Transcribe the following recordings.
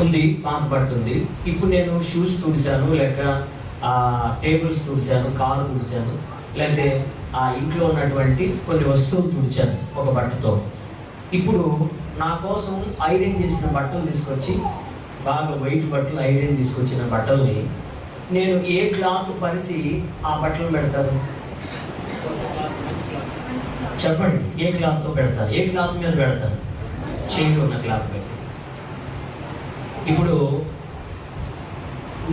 ఉంది, పాత పడుతుంది. ఇప్పుడు నేను షూస్ తుడిచాను, లేక టేబుల్స్ తుడిచాను, కారు తుడిచాను, లేకపోతే ఆ ఇంట్లో ఉన్నటువంటి కొన్ని వస్తువులు తుడిచాను ఒక బట్టతో. ఇప్పుడు నా కోసం ఐరన్ చేసిన బట్టలు తీసుకొచ్చి, బాగా వైట్ బట్టలు ఐరన్ తీసుకొచ్చిన బట్టల్ని నేను ఏ క్లాత్ పరిచి ఆ బట్టలు పెడతాను? చెప్పండి, ఏ క్లాత్తో పెడతాను? ఏ క్లాత్ మీద పెడతాను? చేయి ఉన్న క్లాత్ పెట్టి. ఇప్పుడు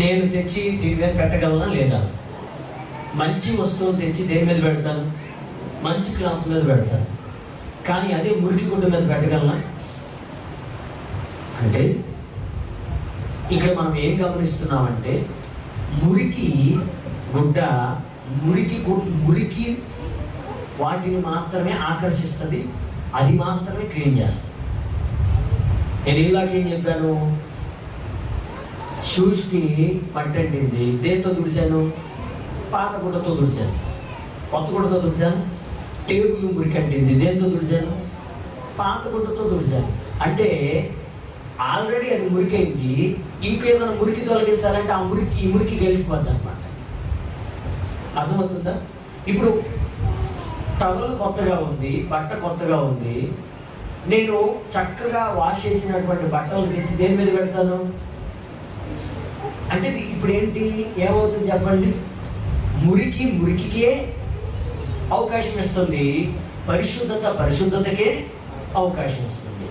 నేను తెచ్చి దీని మీద పెట్టగలనా లేదా? మంచి వస్తువులు తెచ్చి దేని మీద పెడతాను? మంచి క్లాత్ మీద పెడతాను. కానీ అదే మురికి గుడ్డ మీద పెట్టగలనా? అంటే ఇక్కడ మనం ఏం గమనిస్తున్నామంటే, మురికి గుడ్డ మురికి వాటిని మాత్రమే ఆకర్షిస్తుంది, అది మాత్రమే క్లీన్ చేస్తుంది. నేను ఇలాగేం చెప్పాను, షూస్కి పట్టండింది, దేంతో తుడిచాను? పాత గుడ్డతో తుడిచాను. కొత్త గుడ్డతో తుడిచాను. టేబుల్ మురికి అంటింది, దేంతో తుడిచాను? పాత గుడ్డతో తుడిచాను. అంటే ఆల్రెడీ అది మురికైంది, ఇంకేమైనా మురికి తొలగించాలంటే ఆ మురికి గెలిచిపోద్ది అనమాట. అర్థమవుతుందా? ఇప్పుడు టవల్ కొత్తగా ఉంది, బట్ట కొత్తగా ఉంది, నేను చక్కగా వాష్ చేసినటువంటి బట్టలు తెచ్చి దేని మీద పెడతాను? అంటే ఇప్పుడు ఏంటి, ఏమవుతుంది చెప్పండి? మురికికే అవకాశం ఇస్తుంది, పరిశుద్ధతకే అవకాశం ఇస్తుంది.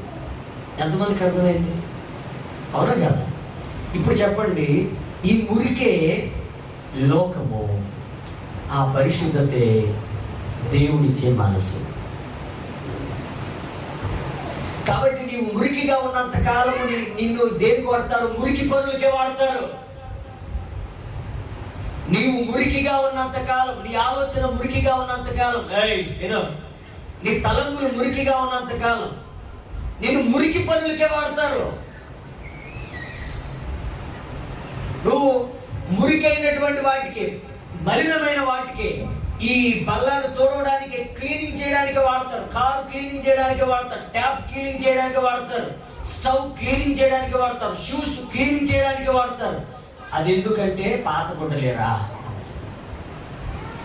ఎంతమందికి అర్థమైంది? అవునా కదా? ఇప్పుడు చెప్పండి, ఈ మురికే లోకము, ఆ పరిశుద్ధతే దేవుడిచ్చే మనసు. కాబట్టి నీవు మురికిగా ఉన్నంత కాలము నిన్ను దేనికి వాడతారు? మురికి పనులకే వాడతారు. నీవు మురికిగా ఉన్నంత కాలం, నీ ఆలోచన మురికిగా ఉన్నంత కాలం, ఏదో నీ తలంపులు మురికిగా ఉన్నంత కాలం నిన్ను మురికి పనులకే వాడతారు. నువ్వు మురికైనటువంటి వాటికి, మలినమైన వాటికి, ఈ బల్లాలు తోడవడానికి, క్లీనింగ్ చేయడానికి వాడతారు. కారు క్లీనింగ్ చేయడానికి వాడతారు, ట్యాప్ క్లీనింగ్ చేయడానికి వాడతారు, స్టవ్ క్లీనింగ్ చేయడానికి వాడతారు, షూస్ క్లీనింగ్ చేయడానికి వాడతారు. అది ఎందుకంటే పాత గుడ్డ లేరా?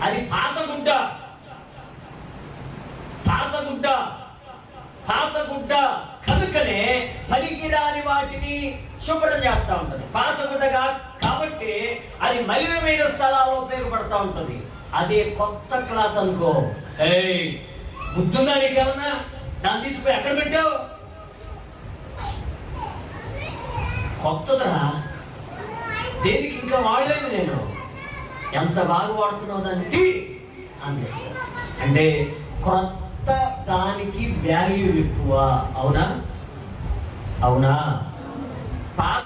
అది పాత గుడ్డ. కనుకనే పనికిరాని వాటిని శుభ్రం చేస్తూ ఉంటుంది. పాత గుడ్డగా కాబట్టి అది మలినమైన స్థలాల్లో ఉపయోగపడతా ఉంటుంది. అదే కొత్త క్లాత్ అనుకో, బుద్ధుందా నీకేమన్నా? దాన్ని తీసుకుపోయి ఎక్కడ పెట్టావు? కొత్తదరా, దేనికి ఇంకా వాడలేదు నేను, ఎంత బాగా వాడుతున్నావు దాన్ని అందిస్తాను. అంటే క్రొత్త దానికి వాల్యూ ఎక్కువ. అవునా? పాత